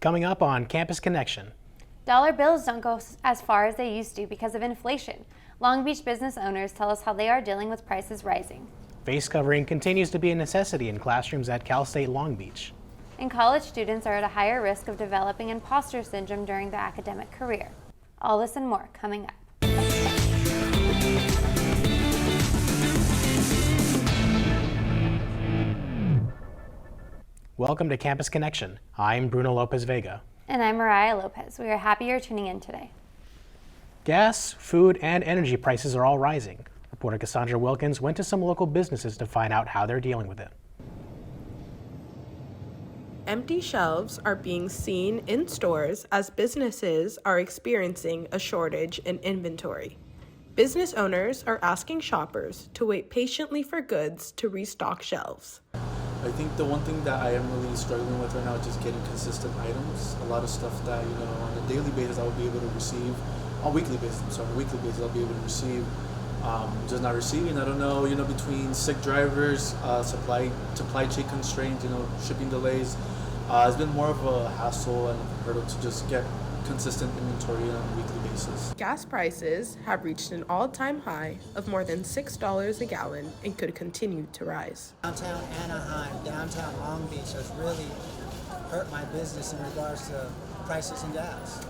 Coming up on Campus Connection. Dollar bills don't go as far as they used to because of inflation. Long Beach business owners tell us how they are dealing with prices rising. Face covering continues to be a necessity in classrooms at Cal State Long Beach. And college students are at a higher risk of developing imposter syndrome during their academic career. All this and more coming up. Welcome to Campus Connection. I'm Bruno Lopez Vega. And I'm Mariah Lopez. We are happy you're tuning in today. Gas, food, and energy prices are all rising. Reporter Cassandra Wilkins went to some local businesses to find out how they're dealing with it. Empty shelves are being seen in stores as businesses are experiencing a shortage in inventory. Business owners are asking shoppers to wait patiently for goods to restock shelves. I think the one thing that I am really struggling with right now is just getting consistent items. A lot of stuff that, on a daily basis I would be able to receive, on a weekly basis I'll be able to receive. Just not receiving. I don't know, between sick drivers, supply chain constraints, shipping delays. It's been more of a hassle and a hurdle to just get consistent inventory on a weekly basis. Gas prices have reached an all-time high of more than $6 a gallon and could continue to rise. Downtown Anaheim, downtown Long Beach has really hurt my business in regards to prices in gas.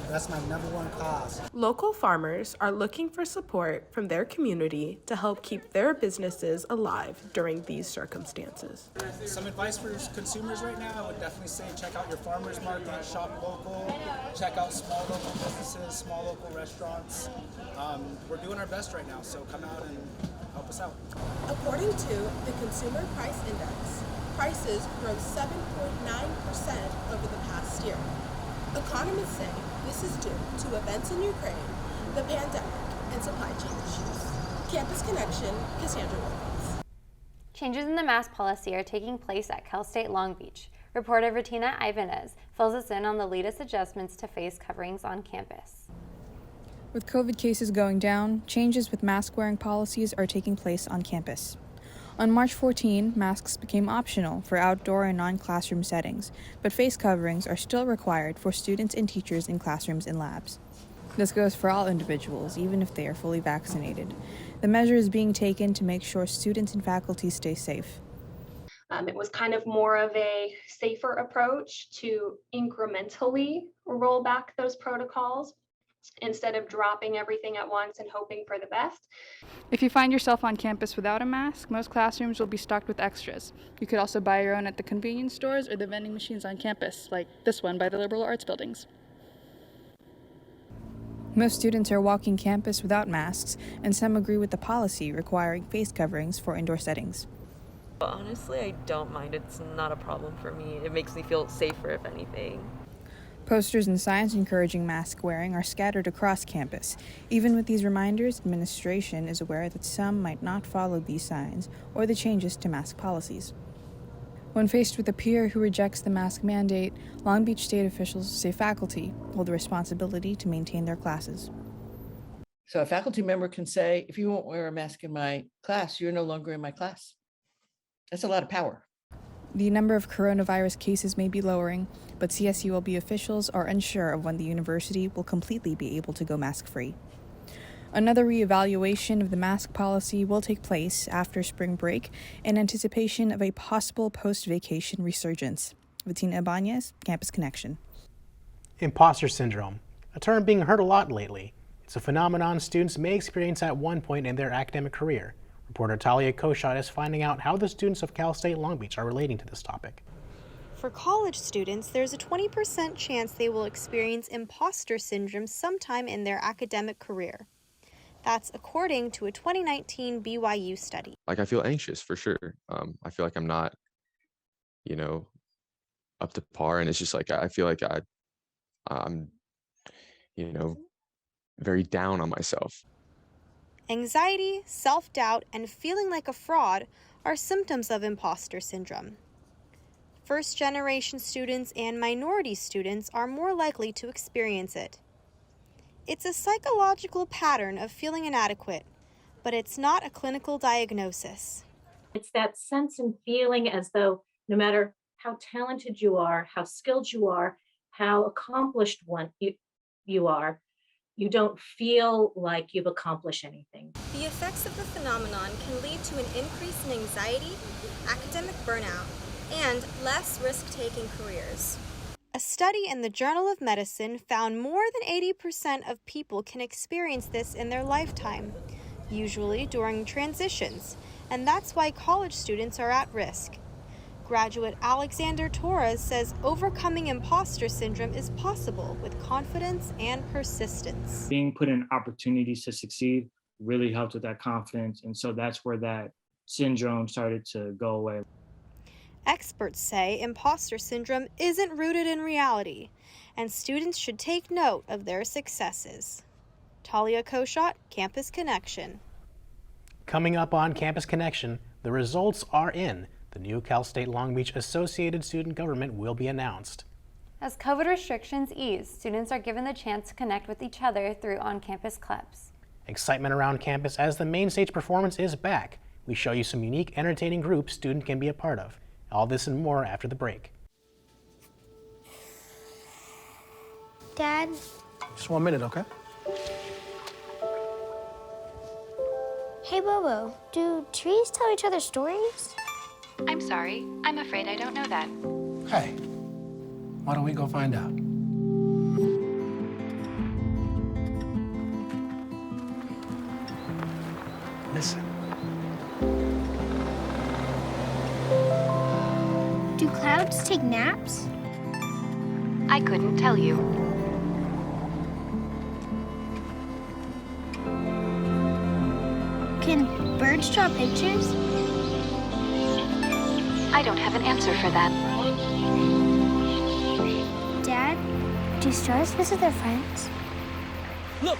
That's my number one cause. Local farmers are looking for support from their community to help keep their businesses alive during these circumstances. Some advice for consumers right now, I would definitely say check out your farmers market, shop local, check out small local businesses, small local restaurants. We're doing our best right now, so come out and help us out. According to the Consumer Price Index, prices rose 7.9% over the past year. Economists say this is due to events in Ukraine, the pandemic, and supply chain issues. Campus Connection, Cassandra Wilkins. Changes in the mask policy are taking place at Cal State Long Beach. Reporter Retina Ivanez fills us in on the latest adjustments to face coverings on campus. With COVID cases going down, changes with mask-wearing policies are taking place on campus. On March 14, masks became optional for outdoor and non-classroom settings, but face coverings are still required for students and teachers in classrooms and labs. This goes for all individuals, even if they are fully vaccinated. The measure is being taken to make sure students and faculty stay safe. It was kind of more of a safer approach to incrementally roll back those protocols instead of dropping everything at once and hoping for the best. If you find yourself on campus without a mask, most classrooms will be stocked with extras. You could also buy your own at the convenience stores or the vending machines on campus, like this one by the liberal arts buildings. Most students are walking campus without masks, and some agree with the policy requiring face coverings for indoor settings. Honestly, I don't mind. It's not a problem for me. It makes me feel safer, if anything. Posters and signs encouraging mask wearing are scattered across campus. Even with these reminders, administration is aware that some might not follow these signs or the changes to mask policies. When faced with a peer who rejects the mask mandate, Long Beach state officials say faculty hold the responsibility to maintain their classes. So a faculty member can say, if you won't wear a mask in my class, you're no longer in my class. That's a lot of power. The number of coronavirus cases may be lowering, but CSULB officials are unsure of when the university will completely be able to go mask-free. Another reevaluation of the mask policy will take place after spring break in anticipation of a possible post-vacation resurgence. Vatina Ibanez, Campus Connection. Imposter syndrome, a term being heard a lot lately. It's a phenomenon students may experience at one point in their academic career. Reporter Talia Koshot is finding out how the students of Cal State Long Beach are relating to this topic. For college students, there's a 20% chance they will experience imposter syndrome sometime in their academic career. That's according to a 2019 BYU study. I feel anxious for sure. I feel like I'm not, up to par, and it's just I feel like I'm, very down on myself. Anxiety, self-doubt, and feeling like a fraud are symptoms of imposter syndrome. First-generation students and minority students are more likely to experience it. It's a psychological pattern of feeling inadequate, but it's not a clinical diagnosis. It's that sense and feeling as though no matter how talented you are, how skilled you are, how accomplished you are, you don't feel like you've accomplished anything. The effects of the phenomenon can lead to an increase in anxiety, academic burnout, and less risk-taking careers. A study in the Journal of Medicine found more than 80% of people can experience this in their lifetime, usually during transitions, and that's why college students are at risk. Graduate Alexander Torres says overcoming imposter syndrome is possible with confidence and persistence. Being put in opportunities to succeed really helped with that confidence, and so that's where that syndrome started to go away. Experts say imposter syndrome isn't rooted in reality, and students should take note of their successes. Talia Koshot, Campus Connection. Coming up on Campus Connection, the results are in. The new Cal State Long Beach Associated Student Government will be announced. As COVID restrictions ease, students are given the chance to connect with each other through on-campus clubs. Excitement around campus as the main stage performance is back. We show you some unique, entertaining groups students can be a part of. All this and more after the break. Dad? Just 1 minute, okay? Hey, Bobo, do trees tell each other stories? I'm sorry. I'm afraid I don't know that. Hey, why don't we go find out? Listen. Do clouds take naps? I couldn't tell you. Can birds draw pictures? I don't have an answer for that. Dad, do stars visit their friends? Look!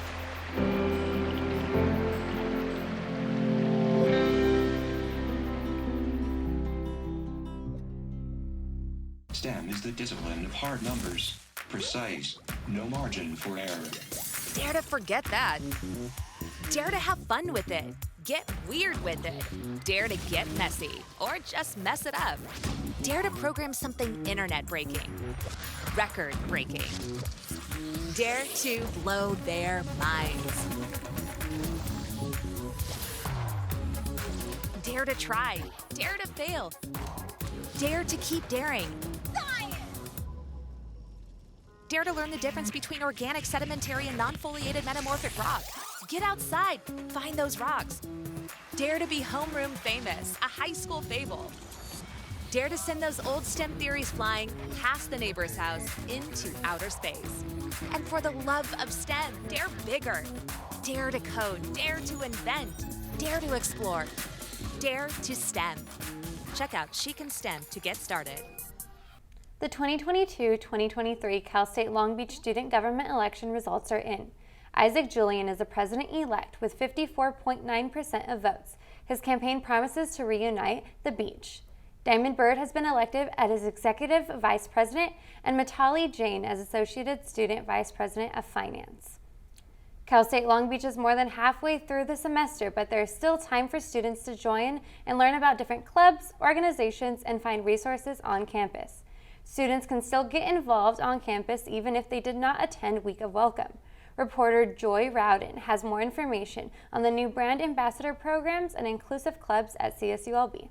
STEM is the discipline of hard numbers, precise, no margin for error. Dare to forget that. Dare to have fun with it. Get weird with it. Dare to get messy, or just mess it up. Dare to program something internet-breaking, record-breaking. Dare to blow their minds. Dare to try. Dare to fail. Dare to keep daring. Dare to learn the difference between organic, sedimentary, and non-foliated metamorphic rock. Get outside, find those rocks. Dare to be homeroom famous, a high school fable. Dare to send those old STEM theories flying past the neighbor's house into outer space. And for the love of STEM, dare bigger. Dare to code, dare to invent, dare to explore, dare to STEM. Check out She Can STEM to get started. The 2022-2023 Cal State Long Beach student government election results are in. Isaac Julian is the president-elect with 54.9% of votes. His campaign promises to reunite the beach. Diamond Bird has been elected as executive vice president and Matali Jain as associate student vice president of finance. Cal State Long Beach is more than halfway through the semester, but there is still time for students to join and learn about different clubs, organizations, and find resources on campus. Students can still get involved on campus even if they did not attend Week of Welcome. Reporter Joy Rowden has more information on the new brand ambassador programs and inclusive clubs at CSULB.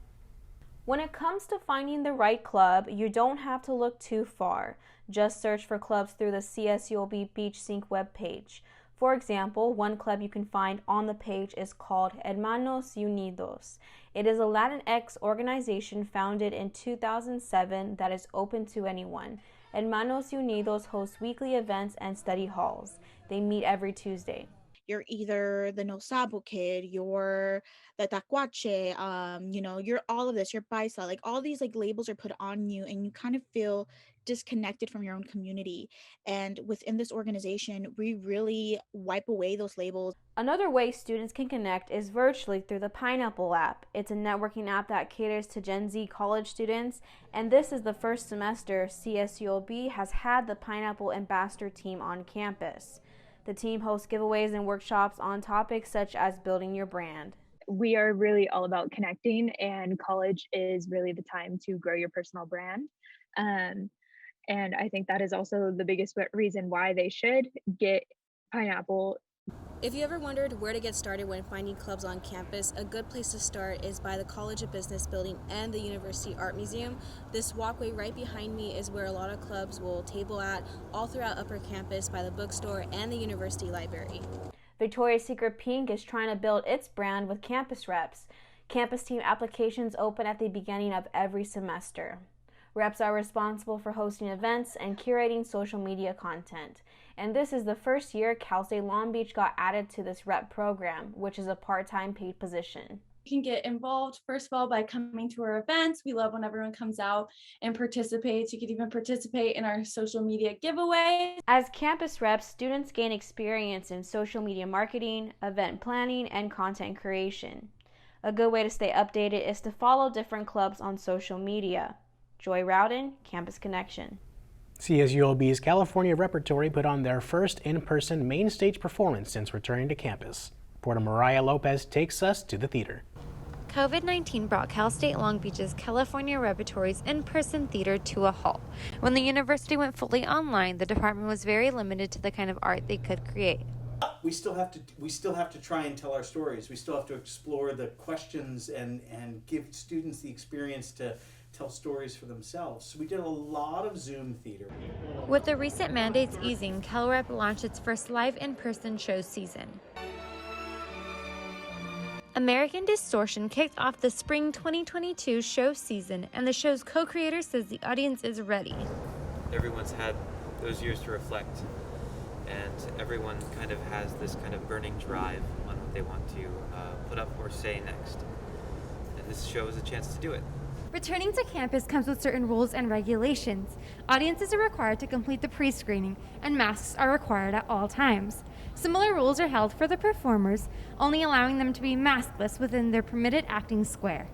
When it comes to finding the right club, you don't have to look too far. Just search for clubs through the CSULB Beach Sync webpage. For example, one club you can find on the page is called Hermanos Unidos. It is a Latinx organization founded in 2007 that is open to anyone. Hermanos Unidos hosts weekly events and study halls. They meet every Tuesday. You're either the no sabo kid, you're the tacuache, you're all of this, you're paisa, like all these like labels are put on you and you kind of feel disconnected from your own community. And within this organization, we really wipe away those labels. Another way students can connect is virtually through the Pineapple app. It's a networking app that caters to Gen Z college students, and this is the first semester CSULB has had the Pineapple Ambassador team on campus. The team hosts giveaways and workshops on topics such as building your brand. We are really all about connecting, and college is really the time to grow your personal brand. And I think that is also the biggest reason why they should get pineapple. If you ever wondered where to get started when finding clubs on campus, a good place to start is by the College of Business building and the University Art Museum. This walkway right behind me is where a lot of clubs will table at all throughout Upper Campus by the bookstore and the University Library. Victoria's Secret Pink is trying to build its brand with campus reps. Campus team applications open at the beginning of every semester. Reps are responsible for hosting events and curating social media content. And this is the first year Cal State Long Beach got added to this rep program, which is a part-time paid position. You can get involved, first of all, by coming to our events. We love when everyone comes out and participates. You can even participate in our social media giveaways. As campus reps, students gain experience in social media marketing, event planning, and content creation. A good way to stay updated is to follow different clubs on social media. Joy Rowden, Campus Connection. CSULB's California Repertory put on their first in-person main stage performance since returning to campus. Reporter Mariah Lopez takes us to the theater. COVID-19 brought Cal State Long Beach's California Repertory's in-person theater to a halt. When the university went fully online, the department was very limited to the kind of art they could create. We still have to try and tell our stories. We still have to explore the questions and give students the experience to tell stories for themselves. So we did a lot of Zoom theater. With the recent mandates easing, CalRep launched its first live in-person show season. American Distortion kicked off the spring 2022 show season, and the show's co-creator says the audience is ready. Everyone's had those years to reflect, and everyone kind of has this kind of burning drive on what they want to put up or say next. And this show is a chance to do it. Returning to campus comes with certain rules and regulations. Audiences are required to complete the pre-screening, and masks are required at all times. Similar rules are held for the performers, only allowing them to be maskless within their permitted acting square.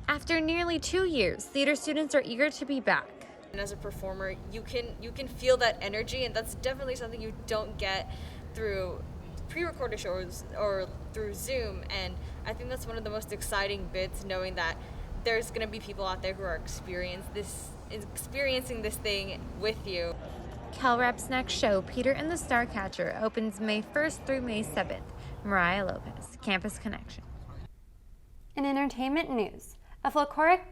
After nearly 2 years, theater students are eager to be back. And as a performer, you can feel that energy, and that's definitely something you don't get through pre-recorded shows or through Zoom. And I think that's one of the most exciting bits, knowing that there's going to be people out there who are experiencing this thing with you. CalRep's next show, Peter and the Starcatcher, opens May 1st through May 7th. Mariah Lopez, Campus Connection. In entertainment news, a folkloric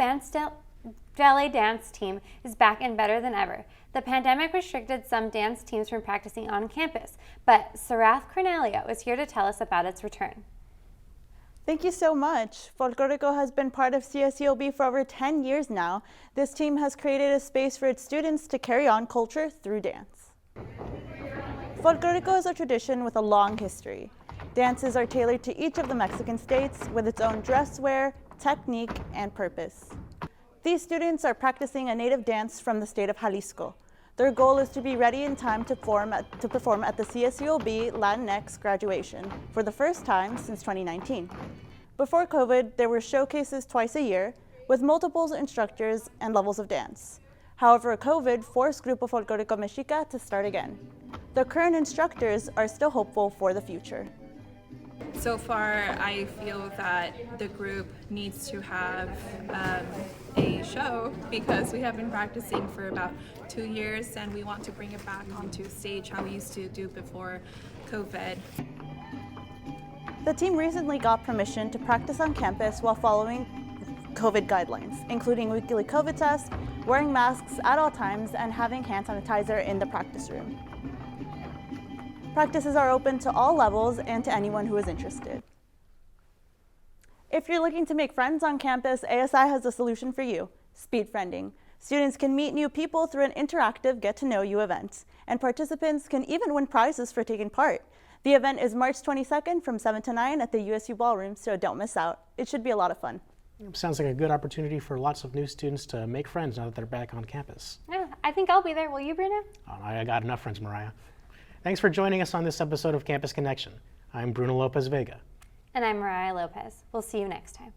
ballet dance team is back and better than ever. The pandemic restricted some dance teams from practicing on campus, but Sarath Cornelio is here to tell us about its return. Thank you so much. Folklorico has been part of CSULB for over 10 years now. This team has created a space for its students to carry on culture through dance. Folklorico is a tradition with a long history. Dances are tailored to each of the Mexican states with its own dress wear, technique, and purpose. These students are practicing a native dance from the state of Jalisco. Their goal is to be ready in time to perform at the CSULB Latinx graduation for the first time since 2019. Before COVID, there were showcases twice a year with multiple instructors and levels of dance. However, COVID forced Grupo Folklorico Mexica to start again. The current instructors are still hopeful for the future. So far, I feel that the group needs to have a show because we have been practicing for about 2 years and we want to bring it back onto stage how we used to do before COVID. The team recently got permission to practice on campus while following COVID guidelines, including weekly COVID tests, wearing masks at all times, and having hand sanitizer in the practice room. Practices are open to all levels and to anyone who is interested. If you're looking to make friends on campus, ASI has a solution for you: speed friending. Students can meet new people through an interactive get-to-know-you event, and participants can even win prizes for taking part. The event is March 22nd from 7 to 9 at the USU Ballroom, so don't miss out. It should be a lot of fun. Sounds like a good opportunity for lots of new students to make friends now that they're back on campus. Yeah, I think I'll be there. Will you, Bruno? Oh, I got enough friends, Mariah. Thanks for joining us on this episode of Campus Connection. I'm Bruno Lopez Vega. And I'm Mariah Lopez. We'll see you next time.